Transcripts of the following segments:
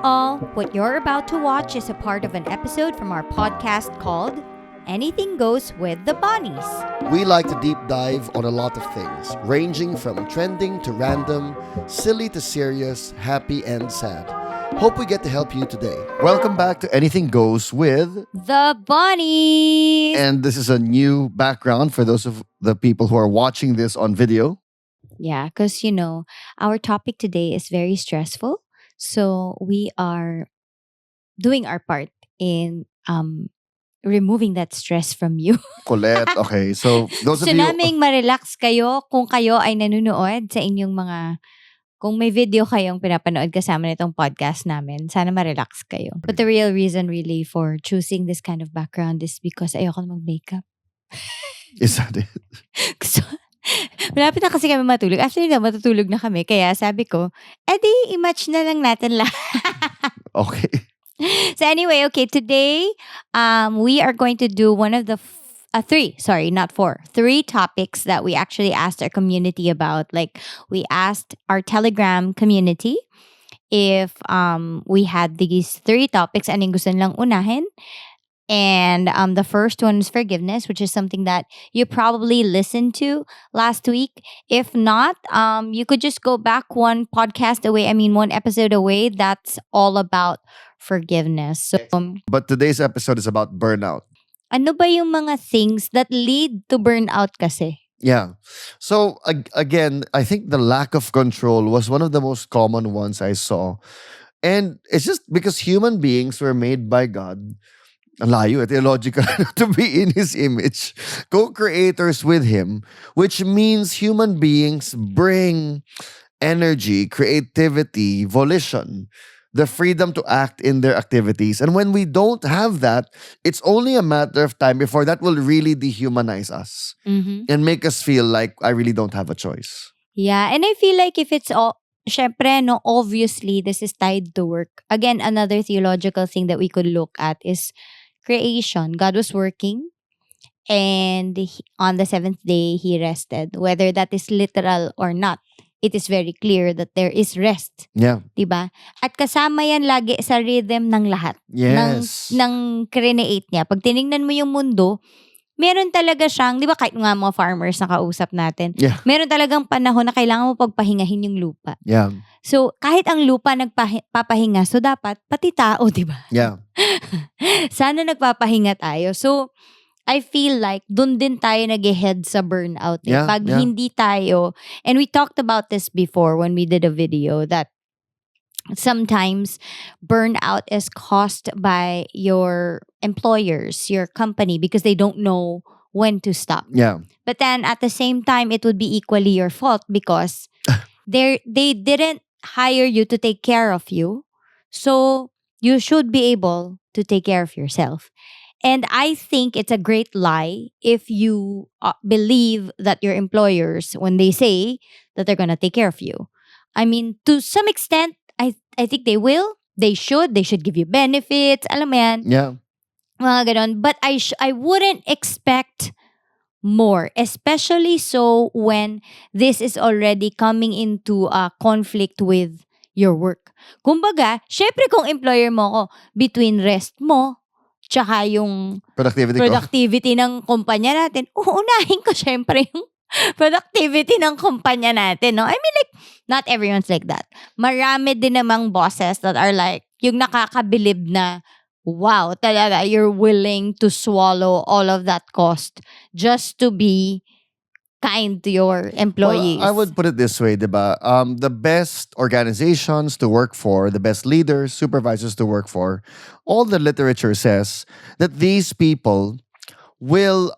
all, what you're about to watch is a part of an episode from our podcast called Anything Goes with the Bonnies. We like to deep dive on a lot of things, ranging from trending to random, silly to serious, happy and sad. Hope we get to help you today. Welcome back to Anything Goes with The Bonnies! And this is a new background for those of the people who are watching this on video. Yeah, because our topic today is very stressful. So we are doing our part in removing that stress from you. Colette, okay. So those Gusto of you... naming ma-relax kayo kung kayo ay nanonood sa inyong mga... Kung may video kayong pinapanood kasama nitong podcast namin, sana ma-relax kayo. But the real reason really for choosing this kind of background is because ayoko na mag-makeup. Is that it? Gusto, malapit na kasi kami matulog. After na, matutulog na kami. Kaya sabi ko, edi, i-match na lang natin lahat. Okay. So anyway, okay, today we are going to do one of the three topics that we actually asked our community about. Like, we asked our Telegram community if we had these three topics, anong gusto nilang unahin. And the first one is forgiveness, which is something that you probably listened to last week. If not, you could just go back one episode away. That's all about forgiveness. So, But today's episode is about burnout. ano ba yung mga things that lead to burnout kasi? Yeah. So again, I think the lack of control was one of the most common ones I saw. And it's just because human beings were made by God. Ang layo at illogical to be in His image. Co-creators with Him, which means human beings bring energy, creativity, volition, the freedom to act in their activities. And when we don't have that, it's only a matter of time before that will really dehumanize us and make us feel like I really don't have a choice. Yeah, and I feel like if it's all, syempre, no, obviously, this is tied to work. Again, another theological thing that we could look at is creation. God was working, and on the seventh day, He rested. Whether that is literal or not, it is very clear that there is rest. Yeah. Diba? At kasama yan lagi sa rhythm ng lahat. Yes. Ng create niya. Pag tinignan mo yung mundo, meron talaga siyang, di ba kahit nga mga farmers na kausap natin, meron talagang panahon na kailangan mo pagpahingahin yung lupa. Yeah. So, kahit ang lupa nagpapahinga, so dapat pati tao, di ba? Yeah. Sana nagpapahinga tayo. So, I feel like dun din tayo nag-head sa burnout. Yeah, Pag hindi tayo, and we talked about this before when we did a video, that sometimes burnout is caused by your employers, your company, because they don't know when to stop. Yeah. But then at the same time, it would be equally your fault because they didn't hire you to take care of you. So you should be able to take care of yourself. And I think it's a great lie if you believe that your employers, when they say that they're going to take care of you. I mean, to some extent, I think they will. They should give you benefits. Alam mo yan? Yeah. Mga ganon. But I wouldn't expect more. Especially so when this is already coming into a conflict with your work. Kumbaga, syempre kung employer mo ko, between rest mo, tsaka yung productivity ng kumpanya natin, uunahin ko syempre yung productivity ng kumpanya natin, no? I mean, like, not everyone's like that. Marami din namang bosses that are like, yung nakakabilib na, wow, talaga, you're willing to swallow all of that cost just to be kind to your employees. Well, I would put it this way, diba? The best organizations to work for, the best leaders, supervisors to work for, all the literature says that these people will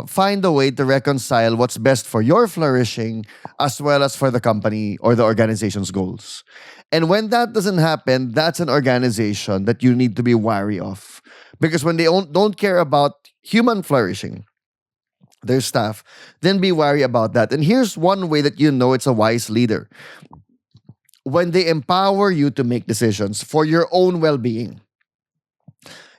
find a way to reconcile what's best for your flourishing as well as for the company or the organization's goals. And when that doesn't happen, that's an organization that you need to be wary of. Because when they don't care about human flourishing, their staff, then be wary about that. And here's one way that you know it's a wise leader. When they empower you to make decisions for your own well-being.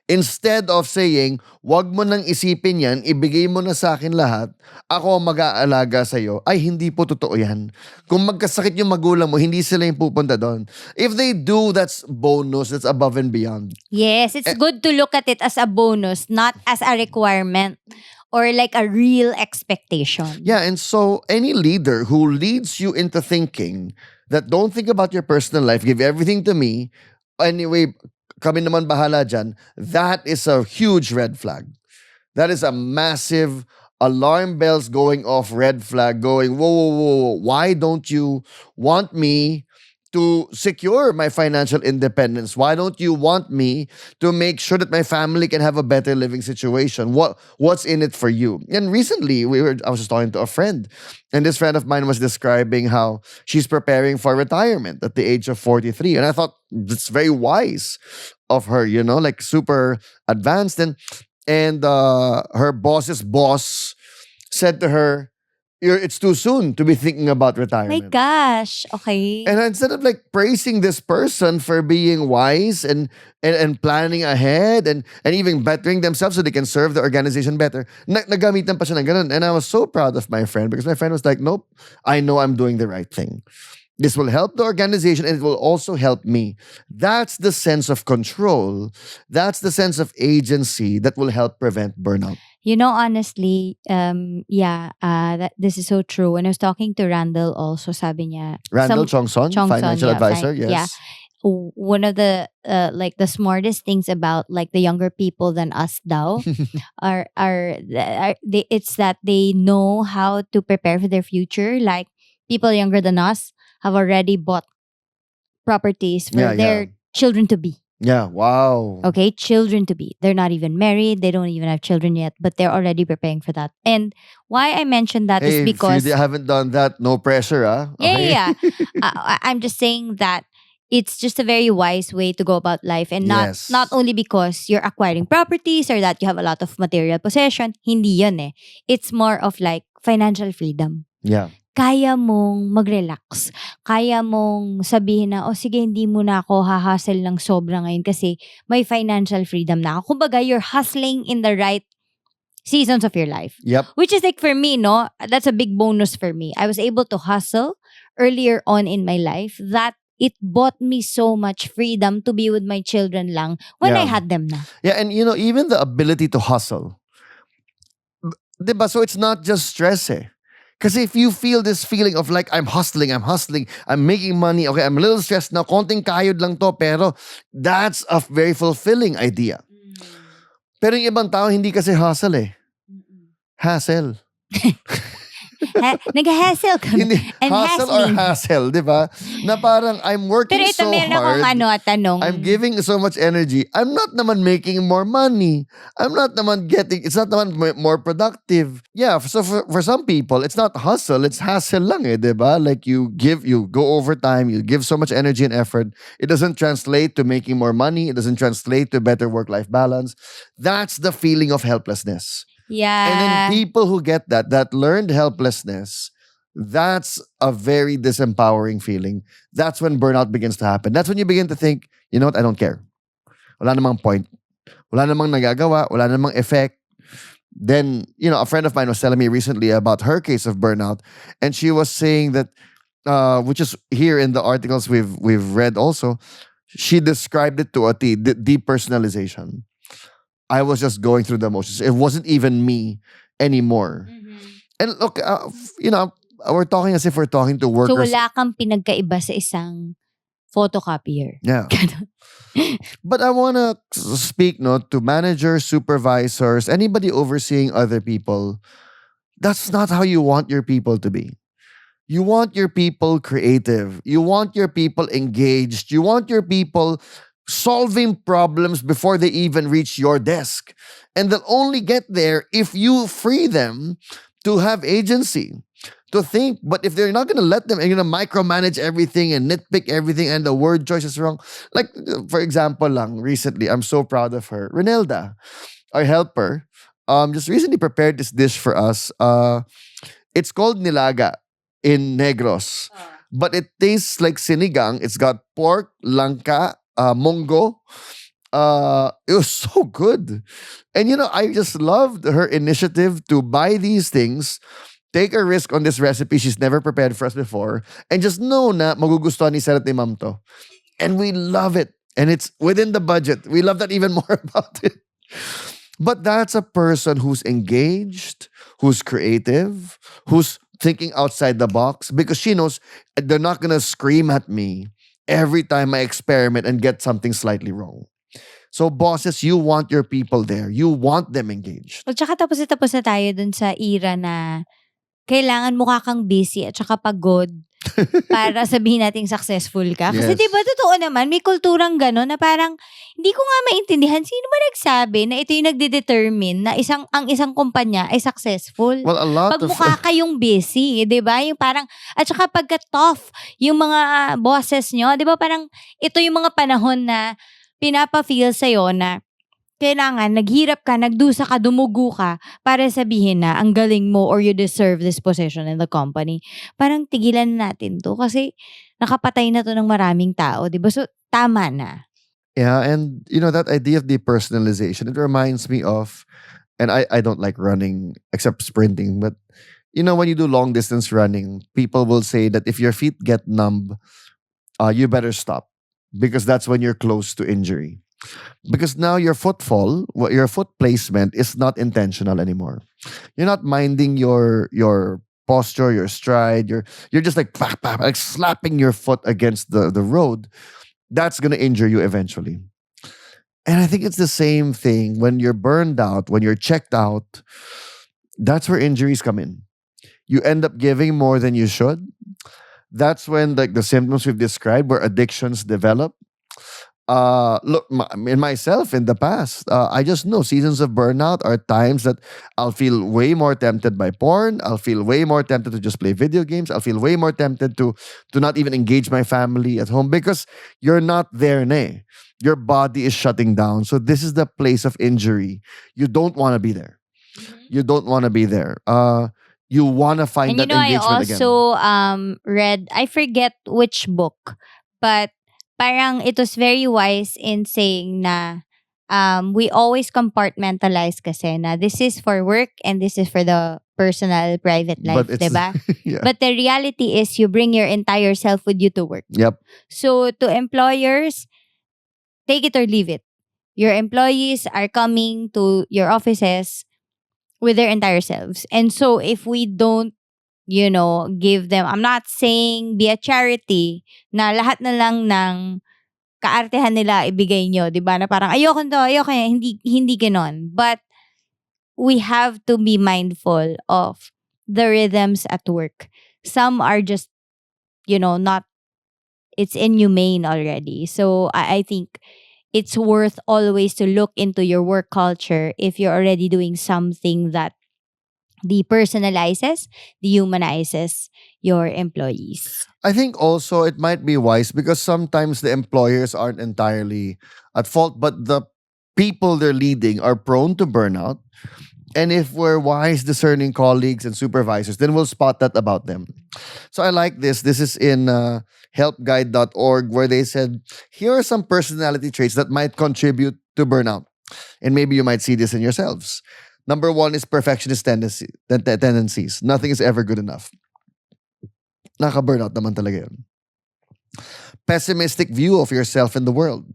Instead of saying, wag mo nang isipin yan, ibigay mo na sa akin lahat, ako ang mag-aalaga sa'yo, ay hindi po totoo yan. Kung magkasakit yung magulang mo, hindi sila yung pupunta doon. If they do, that's bonus, that's above and beyond. Yes, it's Eh, good to look at it as a bonus, not as a requirement or like a real expectation. Yeah, and so any leader who leads you into thinking that don't think about your personal life, give everything to me, anyway, kami naman bahala dyan, that is a huge red flag. That is a massive alarm bells going off, red flag going, whoa, whoa, whoa, whoa. Why don't you want me to secure my financial independence? Why don't you want me to make sure that my family can have a better living situation? What's in it for you? And recently, I was just talking to a friend, and this friend of mine was describing how she's preparing for retirement at the age of 43. And I thought it's very wise of her, like super advanced. And her boss's boss said to her, it's too soon to be thinking about My retirement. gosh, okay. And instead of like praising this person for being wise and planning ahead and even bettering themselves so they can serve the organization better, nagamitan pa siya ng ganun. And I was so proud of my friend because my friend was like, nope, I know I'm doing the right thing. This will help the organization and it will also help me. That's the sense of control. That's the sense of agency that will help prevent burnout. Honestly, this is so true. When I was talking to Randall also, sabi niya, Randall Chongson, Chongson, financial yeah, advisor, yes. yeah. One of the like the smartest things about like the younger people than us daw it's that they know how to prepare for their future. Like people younger than us have already bought properties for Yeah, their yeah. children to be. Yeah, wow. Okay, children to be. They're not even married. They don't even have children yet, but they're already preparing for that. And why I mentioned that is Hey, because if you haven't done that, no pressure, ah. yeah. I'm just saying that it's just a very wise way to go about life, and not Yes. not only because you're acquiring properties or that you have a lot of material possession. Hindi yun eh. It's more of like financial freedom. Yeah. Kaya mong mag-relax. Kaya mong sabihin na, sige, hindi mo na ako hahustle ng sobra ngayon kasi may financial freedom na ako. Kumbaga, you're hustling in the right seasons of your life. Yep. Which is like for me, no? That's a big bonus for me. I was able to hustle earlier on in my life that it bought me so much freedom to be with my children lang when I Yeah. had them na. Yeah, and even the ability to hustle. Diba? So it's not just stress eh. Because if you feel this feeling of like, I'm hustling, I'm making money, okay, I'm a little stressed now, konting kayod lang to, pero that's a very fulfilling idea. Pero yung ibang tao, hindi kasi hustle eh. Hassle. Nag-hassle ka. Hindi, And hustle or hassling. hassle, di ba? Na parang I'm working Pero ito so meron akong hard. tanong. I'm giving so much energy. I'm not naman making more money. I'm not naman it's not naman more productive. Yeah, so for some people, it's not hustle, it's hassle lang eh, di ba? Like you go overtime, you give so much energy and effort. It doesn't translate to making more money. It doesn't translate to better work-life balance. That's the feeling of helplessness. Yeah. And then people who get that learned helplessness, that's a very disempowering feeling. That's when burnout begins to happen. That's when you begin to think, you know what, I don't care. Wala namang point. Wala namang nagagawa. Wala namang effect. Then, a friend of mine was telling me recently about her case of burnout. And she was saying that, which is here in the articles we've read also, she described it to a T, depersonalization. I was just going through the motions. It wasn't even me anymore. And look, we're talking as if we're talking to So workers. wala kang pinagkaiba sa isang photocopier. Yeah. But I want to speak to managers, supervisors, anybody overseeing other people. That's not how you want your people to be. You want your people creative. You want your people engaged. You want your people solving problems before they even reach your desk. And they'll only get there if you free them to have agency, to think. But if they're not going to let them, and micromanage everything and nitpick everything and the word choice is wrong. Like, for example recently, I'm so proud of her. Renelda, our helper, just recently prepared this dish for us. It's called nilaga in Negros. But it tastes like sinigang. It's got pork, langka, munggo, It was so good. And I just loved her initiative to buy these things, take a risk on this recipe she's never prepared for us before, and just know na magugustuhan ni Sir at ni Ma'am to. And we love it. And it's within the budget. We love that even more about it. But that's a person who's engaged, who's creative, who's thinking outside the box because she knows they're not going to scream at me every time I experiment and get something slightly wrong. So, bosses, you want your people there. You want them engaged. O tsaka tapos na tayo dun sa era na kailangan mukha kang busy at saka pagod para sabihin nating successful ka. Kasi Yes. 'di ba totoo naman may kulturang gano'n na parang hindi ko nga maintindihan sino ba nagsabi na ito yung nagde-determine na ang isang kumpanya ay successful. Well, a lot Pag of mukha kayong busy, 'di ba? Yung parang at saka pagka tough yung mga bosses nyo, 'di ba? Parang ito yung mga panahon na pinapa-feel sa'yo na kailangan naghirap ka, nagdusa ka, dumugo ka para sabihin na ang galing mo or you deserve this position in the company. Parang tigilan na natin 'to kasi nakapatay na 'to ng maraming tao, 'di ba? So tama na. Yeah, and that idea of depersonalization, it reminds me of, and I don't like running except sprinting, but when you do long distance running, people will say that if your feet get numb, you better stop because that's when you're close to injury. Because now your foot placement is not intentional anymore. You're not minding your posture, your stride. You're just like, pah, pah, like slapping your foot against the road. That's gonna injure you eventually. And I think it's the same thing when you're burned out, when you're checked out. That's where injuries come in. You end up giving more than you should. That's when like the symptoms we've described, where addictions develop. Look, in myself in the past, I just know seasons of burnout are times that I'll feel way more tempted by porn. I'll feel way more tempted to just play video games. I'll feel way more tempted to not even engage my family at home because you're not there, ne. Your body is shutting down. So this is the place of injury. You don't want to be there. You don't want to be there. You want to find And that I engagement again. also read, I forget which book, but parang it was very wise in saying na we always compartmentalize kasi na this is for work and this is for the personal private life, But it's diba? yeah. But the reality is you bring your entire self with you to work. Yep. So to employers, take it or leave it. Your employees are coming to your offices with their entire selves. And so if we don't, give them, I'm not saying be a charity na lahat na lang ng kaartehan nila ibigay nyo, 'di ba? Na parang ayoko nito, ayoko yan, hindi ganon. But we have to be mindful of the rhythms at work. Some are just, not, it's inhumane already. So I think it's worth always to look into your work culture if you're already doing something that depersonalizes, dehumanizes your employees. I think also it might be wise because sometimes the employers aren't entirely at fault, but the people they're leading are prone to burnout. And if we're wise, discerning colleagues and supervisors, then we'll spot that about them. So I like this. This is in helpguide.org where they said, here are some personality traits that might contribute to burnout. And maybe you might see this in yourselves. Number one is perfectionist tendencies. Nothing is ever good enough. Naka-burnout naman talaga yun. Pessimistic view of yourself and the world.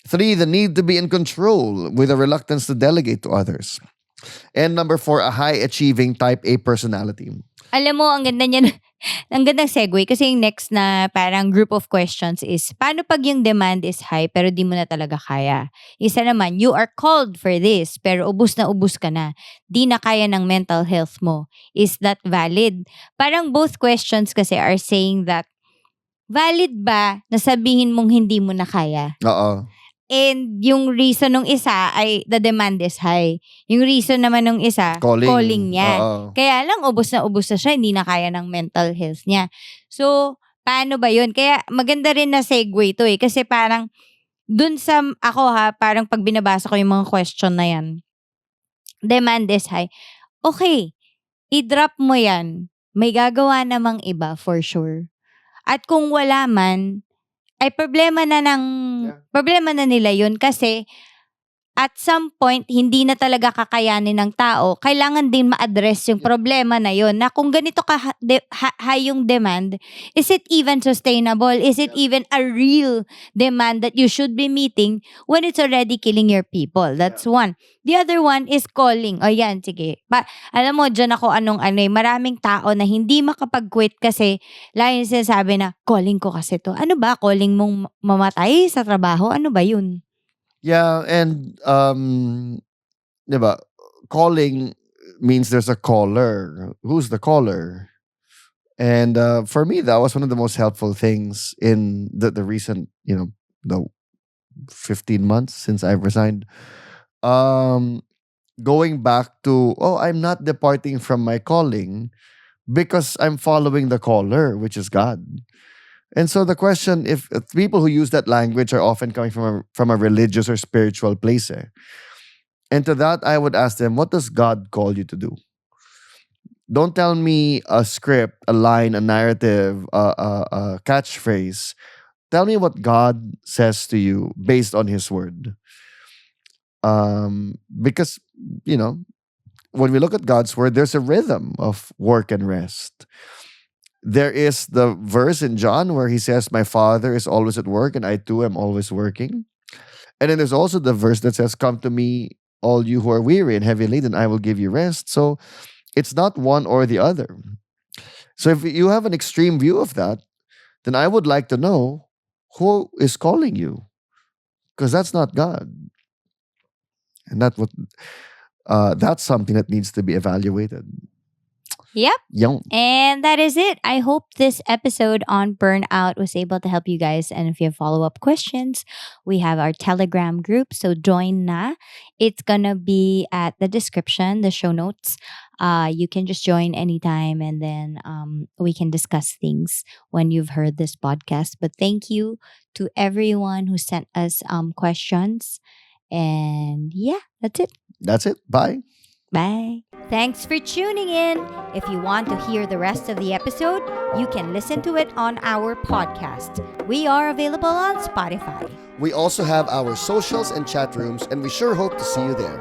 3, the need to be in control with a reluctance to delegate to others. And number 4, a high-achieving type A personality. Alam mo, ang ganda niyan. Ang gandang segue kasi yung next na parang group of questions is, paano pag yung demand is high pero di mo na talaga kaya? Isa naman, you are called for this pero ubus na ubus ka na. Di na kaya ng mental health mo. Is that valid? Parang both questions kasi are saying that, valid ba na sabihin mong hindi mo na kaya? Oo. And yung reason ng isa ay the demand is high. Yung reason naman ng isa, calling niya. Oo. Kaya lang, ubos na siya, hindi na kaya ng mental health niya. So, paano ba yun? Kaya maganda rin na segue to kasi parang dun sa, ako parang pag binabasa ko yung mga question na yan, demand is high. Okay, i-drop mo yan. May gagawa namang iba for sure. At kung wala man, ay problema na nila yun kasi at some point, hindi na talaga kakayanin ng tao. Kailangan din ma-address yung problema na yun. Na kung ganito high yung demand, is it even sustainable? Is it even a real demand that you should be meeting when it's already killing your people? That's one. The other one is calling. O yan, sige. Alam mo, dyan ako maraming tao na hindi makapag-quit kasi lagi sinasabi na, calling ko kasi to. Ano ba? Calling mong mamatay sa trabaho? Ano ba yun? Yeah, and diba, calling means there's a caller. Who's the caller? And for me, that was one of the most helpful things in the recent, the 15 months since I've resigned. Going back to, I'm not departing from my calling because I'm following the caller, which is God. And so the question, if people who use that language are often coming from a religious or spiritual place, and to that I would ask them, what does God call you to do? Don't tell me a script, a line, a narrative, a catchphrase. Tell me what God says to you based on His word. Because when we look at God's word, there's a rhythm of work and rest. There is the verse in John where he says, "My Father is always at work, and I too am always working." And then there's also the verse that says, "Come to me, all you who are weary and heavy laden, I will give you rest." So it's not one or the other. So if you have an extreme view of that, then I would like to know who is calling you, because that's not God, and that's something that needs to be evaluated. Yep. Yum. And that is it. I hope this episode on burnout was able to help you guys. And if you have follow-up questions, we have our Telegram group. So join na. It's going to be at the description, the show notes. You can just join anytime and then we can discuss things when you've heard this podcast. But thank you to everyone who sent us questions. And yeah, that's it. That's it. Bye. Bye. Thanks for tuning in. If you want to hear the rest of the episode, you can listen to it on our podcast. We are available on Spotify. We also have our socials and chat rooms, and we sure hope to see you there.